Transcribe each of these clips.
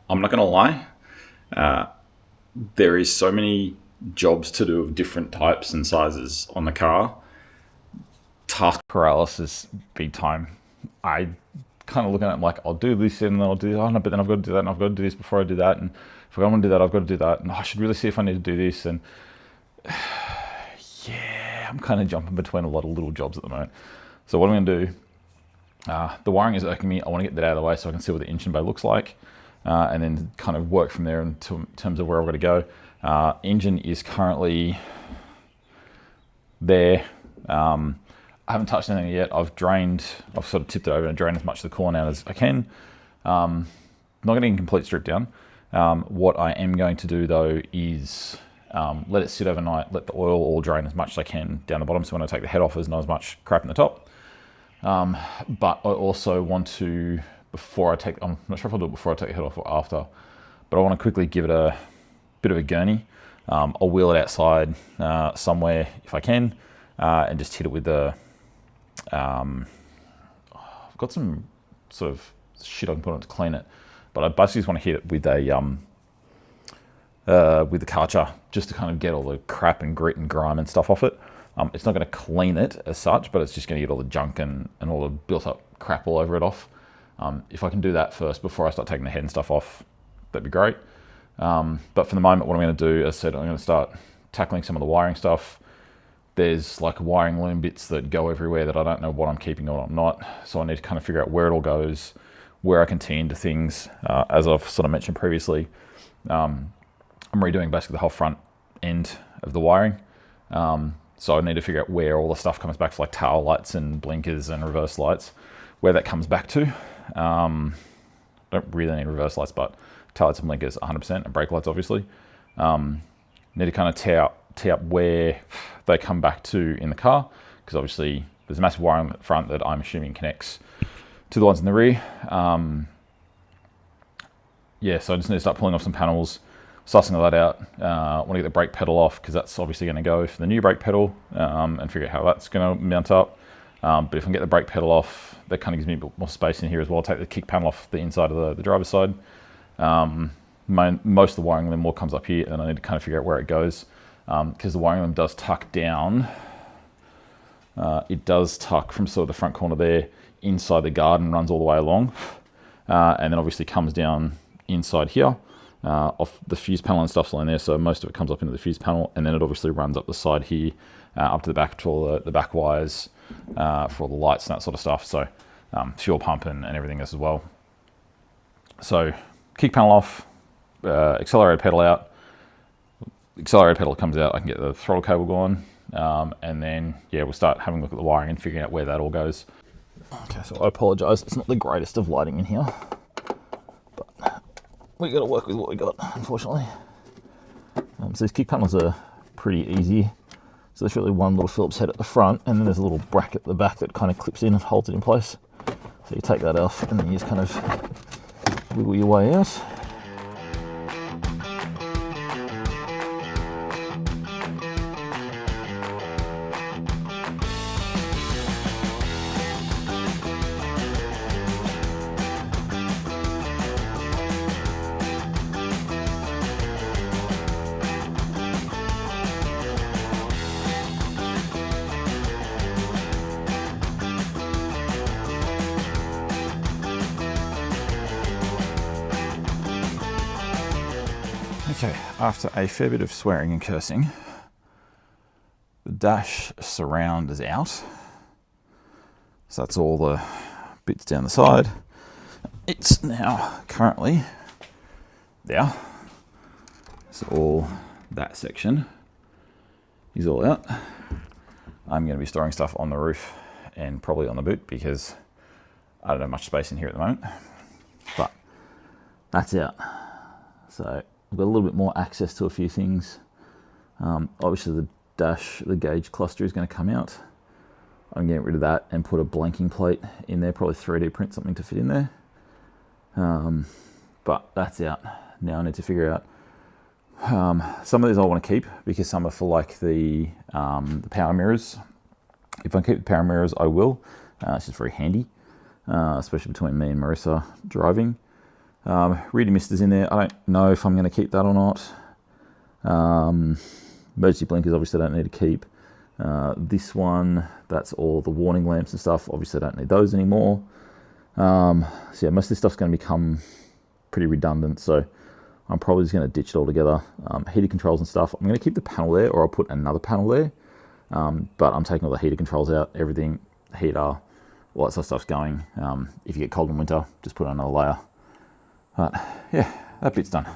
I'm not going to lie. There is so many jobs to do of different types and sizes on the car. Task paralysis, big time. I kind of looking at it like, I'll do this and then I'll do, oh no, but then I've got to do that and I've got to do this before I do that. And if I want to do that, I've got to do that. And I should really see if I need to do this. And yeah, I'm kind of jumping between a lot of little jobs at the moment. So what I'm going to do, the wiring is irking me. I want to get that out of the way so I can see what the engine bay looks like. And then kind of work from there in terms of where I've got to go. Engine is currently there. I haven't touched anything yet. I've sort of tipped it over and drained as much of the corn out as I can. Not getting a complete strip down. What I am going to do though is let it sit overnight, let the oil all drain as much as I can down the bottom, so when I take the head off there's not as much crap in the top. But I also want to, I'm not sure if I'll do it before I take the head off or after, but I want to quickly give it a bit of a gurney. I'll wheel it outside somewhere if I can, and just hit it with the, I've got some sort of shit I can put on to clean it, but I basically just want to hit it with the Karcher just to kind of get all the crap and grit and grime and stuff off it. It's not going to clean it as such, but it's just going to get all the junk and all the built up crap all over it off. If I can do that first before I start taking the head and stuff off, that'd be great. But for the moment, what I'm going to do, as I said, I'm going to start tackling some of the wiring stuff. There's like wiring loom bits that go everywhere that I don't know what I'm keeping or what I'm not. So I need to kind of figure out where it all goes, where I can tee into things. As I've sort of mentioned previously, I'm redoing basically the whole front end of the wiring. So I need to figure out where all the stuff comes back, for like tail lights and blinkers and reverse lights, where that comes back to. Don't really need reverse lights, but tail lights and blinkers 100%, and brake lights obviously. Need to kind of tee up where they come back to in the car, because obviously there's a massive wiring at the front that I'm assuming connects to the ones in the rear. Yeah, so I just need to start pulling off some panels, sussing all that out. I want to get the brake pedal off, because that's obviously going to go for the new brake pedal, and figure out how that's going to mount up. But if I can get the brake pedal off, that kind of gives me a bit more space in here as well. I'll take the kick panel off the inside of the driver's side. Most of the wiring limb more comes up here, and I need to kind of figure out where it goes, because the wiring limb does tuck down. It does tuck from sort of the front corner there inside the guard and runs all the way along, and then obviously comes down inside here off the fuse panel and stuff's in there, so most of it comes up into the fuse panel, and then it obviously runs up the side here up to the back to all the back wires for all the lights and that sort of stuff. So fuel pump and everything as well. So kick panel off, accelerator pedal out. Accelerator pedal comes out, I can get the throttle cable going, and then yeah, we'll start having a look at the wiring and figuring out where that all goes. Okay, so I apologise, it's not the greatest of lighting in here, but we got to work with what we got, unfortunately. So these kick panels are pretty easy. So there's really one little Phillips head at the front, and then there's a little bracket at the back that kind of clips in and holds it in place. So you take that off, and then you just kind of wiggle your way out. Okay, after a fair bit of swearing and cursing, the dash surround is out. So that's all the bits down the side. It's now currently there. So all that section is all out. I'm going to be storing stuff on the roof and probably on the boot, because I don't have much space in here at the moment. But that's out. So I've got a little bit more access to a few things. Obviously the gauge cluster is going to come out. I'm getting rid of that and put a blanking plate in there, probably 3D print something to fit in there. But that's out. Now I need to figure out, some of these I want to keep, because some are for like the power mirrors. If I keep the power mirrors, I will. It's just very handy, especially between me and Marissa driving. Reading misters in there. I don't know if I'm going to keep that or not. Emergency blinkers, obviously don't need to keep. This one, that's all the warning lamps and stuff. Obviously don't need those anymore. So yeah, most of this stuff's going to become pretty redundant, so I'm probably just going to ditch it all together. Heater controls and stuff, I'm going to keep the panel there, or I'll put another panel there. But I'm taking all the heater controls out, everything, heater, all that sort of stuff's going. If you get cold in winter, just put on another layer. But yeah, that bit's done.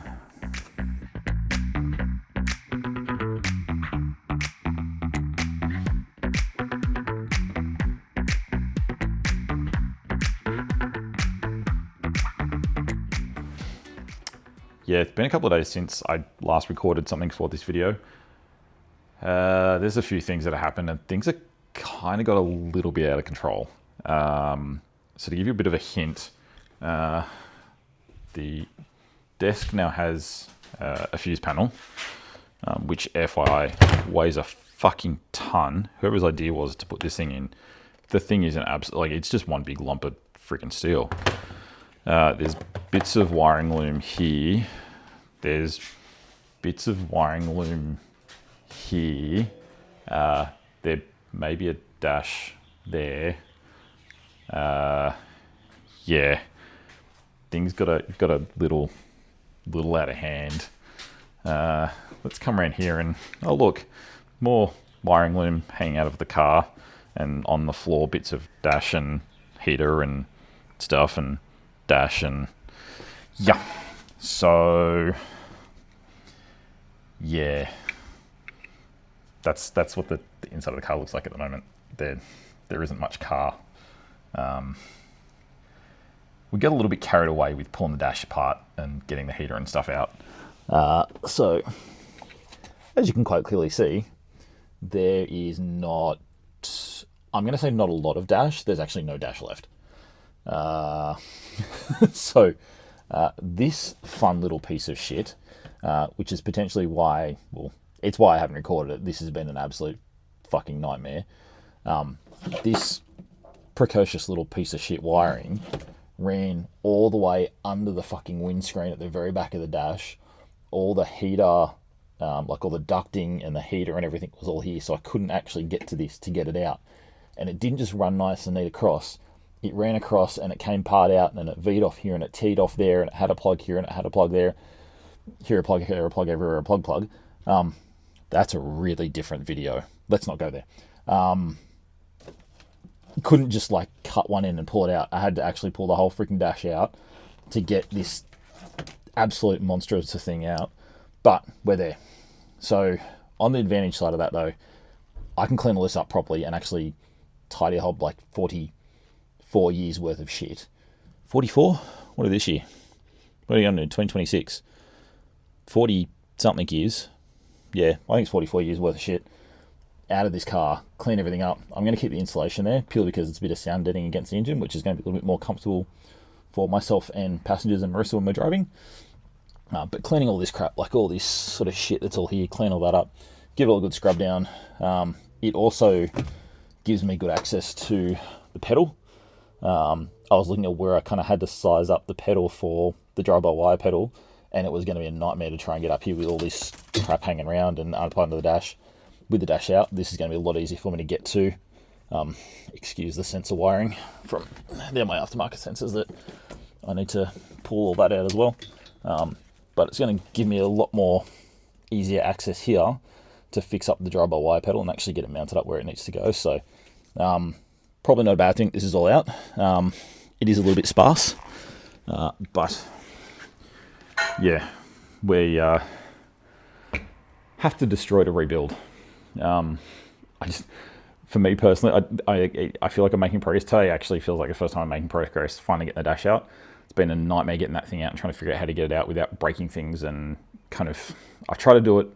Yeah, it's been a couple of days since I last recorded something for this video. There's a few things that have happened, and things have kind of got a little bit out of control. So to give you a bit of a hint, the desk now has a fuse panel, which FYI weighs a fucking ton. Whoever's idea was to put this thing in, the thing is an absolute, like, it's just one big lump of freaking steel. There's bits of wiring loom here. There's bits of wiring loom here. There may be a dash there. Yeah, things got a little out of hand. Let's come around here and oh look, more wiring loom hanging out of the car, and on the floor bits of dash and heater and stuff, and dash, and yeah. So yeah, that's what the inside of the car looks like at the moment. There isn't much car. We get a little bit carried away with pulling the dash apart and getting the heater and stuff out. So as you can quite clearly see, there is not, I'm going to say not a lot of dash. There's actually no dash left. So this fun little piece of shit, which is potentially why, well, it's why I haven't recorded it. This has been an absolute fucking nightmare. This precocious little piece of shit wiring ran all the way under the fucking windscreen at the very back of the dash. All the heater, like all the ducting and the heater and everything was all here, so I couldn't actually get to this to get it out. And it didn't just run nice and neat across. It ran across and it came part out, and it V'd off here and it T'd off there, and it had a plug here and it had a plug there. Here a plug, everywhere a plug. That's a really different video. Let's not go there. Couldn't just like cut one end and pull it out. I had to actually pull the whole freaking dash out to get this absolute monstrous thing out. But we're there. So on the advantage side of that though, I can clean all this up properly and actually tidy a whole like 44 years worth of shit. 44? What are this year? What are you going to do? 2026? 40 something years. Yeah, I think it's 44 years worth of shit out of this car, clean everything up. I'm going to keep the insulation there purely because it's a bit of sound deadening against the engine, which is going to be a little bit more comfortable for myself and passengers and Marissa when we're driving. But cleaning all this crap, like all this sort of shit that's all here, clean all that up, give it all a good scrub down. It also gives me good access to the pedal. I was looking at where I kind of had to size up the pedal for the drive-by-wire pedal, and it was going to be a nightmare to try and get up here with all this crap hanging around and apply to the dash. With the dash out, this is going to be a lot easier for me to get to. Excuse the sensor wiring from, they're my aftermarket sensors that I need to pull all that out as well. But it's going to give me a lot more easier access here to fix up the drive-by-wire pedal and actually get it mounted up where it needs to go. So probably not a bad thing. This is all out. It is a little bit sparse, but yeah, we have to destroy to rebuild. For me personally, I feel like I'm making progress today. Actually feels like the first time I'm making progress finally getting the dash out. It's been a nightmare getting that thing out and trying to figure out how to get it out without breaking things, and kind of, I've tried to do it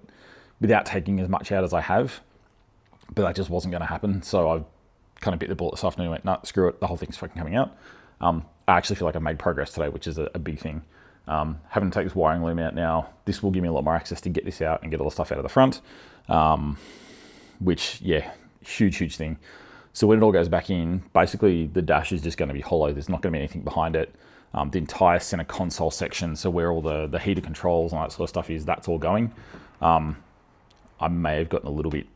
without taking as much out as I have, but that just wasn't going to happen. So I kind of bit the bullet this afternoon and went, no, screw it, the whole thing's fucking coming out. I actually feel like I've made progress today, which is a big thing. Having to take this wiring loom out now, this will give me a lot more access to get this out and get all the stuff out of the front, which, yeah, huge thing. So when it all goes back in, basically the dash is just going to be hollow. There's not going to be anything behind it. The entire center console section, so where all the heater controls and all that sort of stuff is, that's all going. I may have gotten a little bit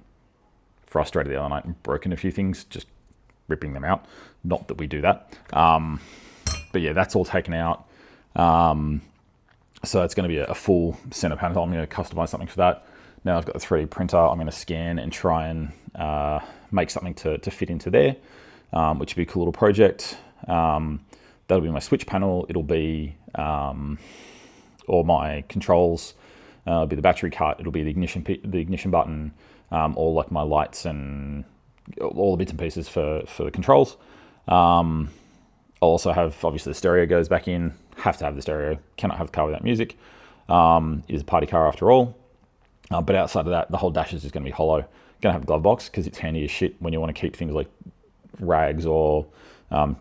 frustrated the other night and broken a few things, just ripping them out. Not that we do that. But yeah, that's all taken out. So it's going to be a full center panel. I'm going to customize something for that. Now I've got the 3D printer. I'm going to scan and try and make something to fit into there, which would be a cool little project. That'll be my switch panel. It'll be all my controls. It'll be the battery cut. It'll be the ignition button, all like my lights and all the bits and pieces for the controls. I'll also have, obviously, the stereo goes back in. Have to have the stereo. Cannot have the car without music. It is a party car after all. But outside of that, the whole dash is just going to be hollow. Going to have a glove box because it's handy as shit when you want to keep things like rags or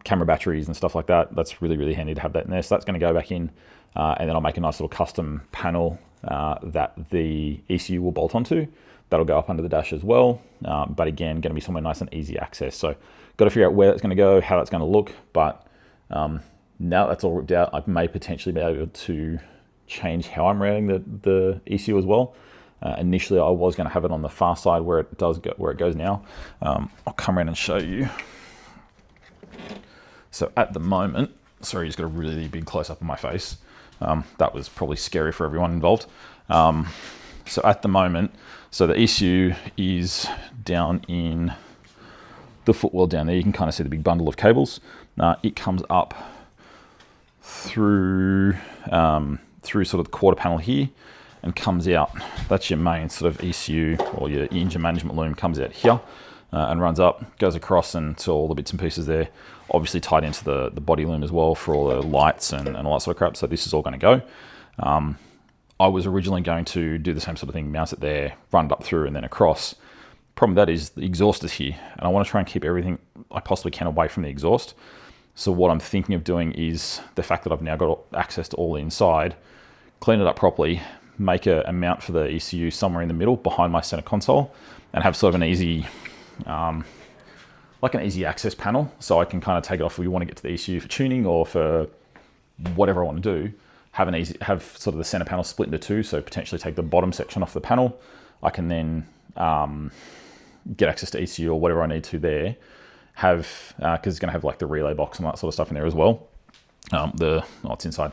camera batteries and stuff like that. That's really, really handy to have that in there. So that's going to go back in. And then I'll make a nice little custom panel that the ECU will bolt onto. That'll go up under the dash as well. But again, going to be somewhere nice and easy access. So got to figure out where it's going to go, how that's going to look. But now that's all ripped out, I may potentially be able to change how I'm routing the ECU as well. Initially, I was going to have it on the far side where it goes now. I'll come around and show you. So at the moment, sorry, just got a really big close up of my face. That was probably scary for everyone involved. So at the moment, so the ECU is down in the footwell down there. You can kind of see the big bundle of cables. It comes up through sort of the quarter panel here and comes out. That's your main sort of ECU, or your engine management loom comes out here and runs up, goes across, and to all the bits and pieces there. Obviously tied into the body loom as well for all the lights and all that sort of crap. So this is all going to go. I was originally going to do the same sort of thing, mount it there, run it up through and then across. Problem with that is the exhaust is here, and I want to try and keep everything I possibly can away from the exhaust. So what I'm thinking of doing is the fact that I've now got access to all the inside, clean it up properly, make a mount for the ECU somewhere in the middle behind my center console, and have sort of an easy, like an easy access panel. So I can kind of take it off if we want to get to the ECU for tuning or for whatever I want to do. Have sort of the center panel split into two. So potentially take the bottom section off the panel. I can then get access to ECU or whatever I need to there. Because it's going to have like the relay box and that sort of stuff in there as well. It's inside.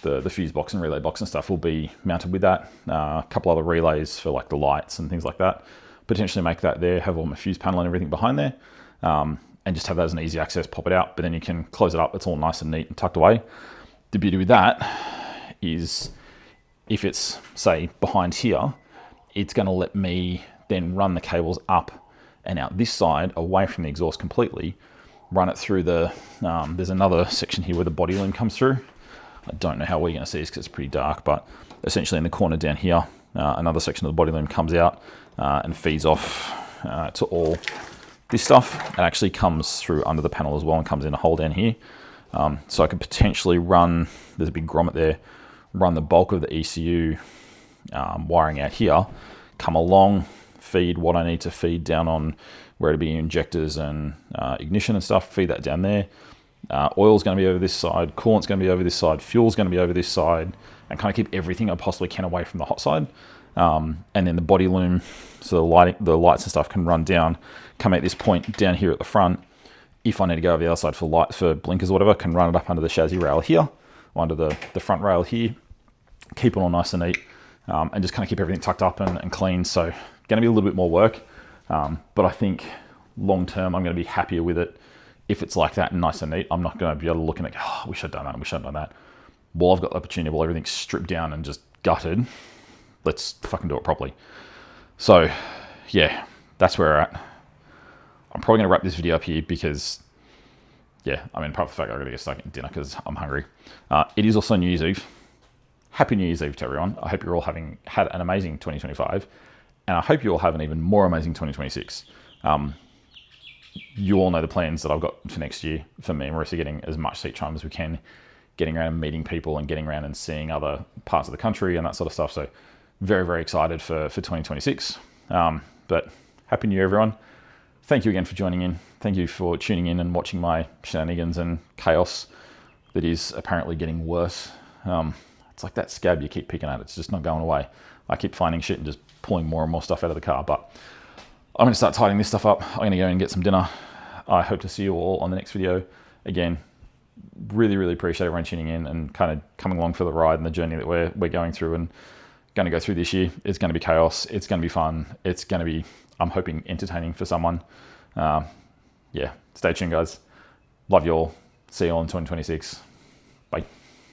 The fuse box and relay box and stuff will be mounted with that. A couple other relays for like the lights and things like that. Potentially make that there, have all my fuse panel and everything behind there, and just have that as an easy access, pop it out, but then you can close it up. It's all nice and neat and tucked away. The beauty with that is if it's, say, behind here, it's going to let me then run the cables up and out this side away from the exhaust completely, run it through there's another section here where the body loom comes through. I don't know how we're going to see this because it's pretty dark, but essentially in the corner down here, another section of the body loom comes out and feeds off to all this stuff. It actually comes through under the panel as well and comes in a hole down here. So I could potentially run, there's a big grommet there, run the bulk of the ECU wiring out here, come along, feed what I need to feed down on where to be injectors and ignition and stuff, feed that down there. Oil's going to be over this side, coolant's going to be over this side, fuel's going to be over this side, and kind of keep everything I possibly can away from the hot side. And then the body loom, so the lights and stuff can run down, come at this point down here at the front. If I need to go over the other side for lights, for blinkers or whatever, can run it up under the chassis rail here, or under the front rail here, keep it all nice and neat, and just kind of keep everything tucked up and clean. So going to be a little bit more work, but I think long term I'm going to be happier with it if it's like that and nice and neat. I'm not going to be able to look and go, oh, we should have done that, we should have done that. Well, I've got the opportunity, well, everything's stripped down and just gutted. Let's fucking do it properly. So yeah, that's where we're at. I'm probably going to wrap this video up here because, yeah, I mean, apart from the fact I've got to get stuck in dinner because I'm hungry. It is also New Year's Eve. Happy New Year's Eve to everyone. I hope you're all having had an amazing 2025. And I hope you all have an even more amazing 2026. You all know the plans that I've got for next year. For me, we're also getting as much seat time as we can, getting around and meeting people and getting around and seeing other parts of the country and that sort of stuff. So very, very excited for 2026. But Happy New Year, everyone. Thank you again for joining in. Thank you for tuning in and watching my shenanigans and chaos that is apparently getting worse. It's like that scab you keep picking at. It's just not going away. I keep finding shit and just pulling more and more stuff out of the car. But I'm going to start tidying this stuff up. I'm going to go and get some dinner. I hope to see you all on the next video. Again, really, really appreciate everyone tuning in and kind of coming along for the ride and the journey that we're going through and going to go through this year. It's going to be chaos. It's going to be fun. It's going to be, I'm hoping, entertaining for someone. Yeah, stay tuned, guys. Love you all. See you all in 2026. Bye.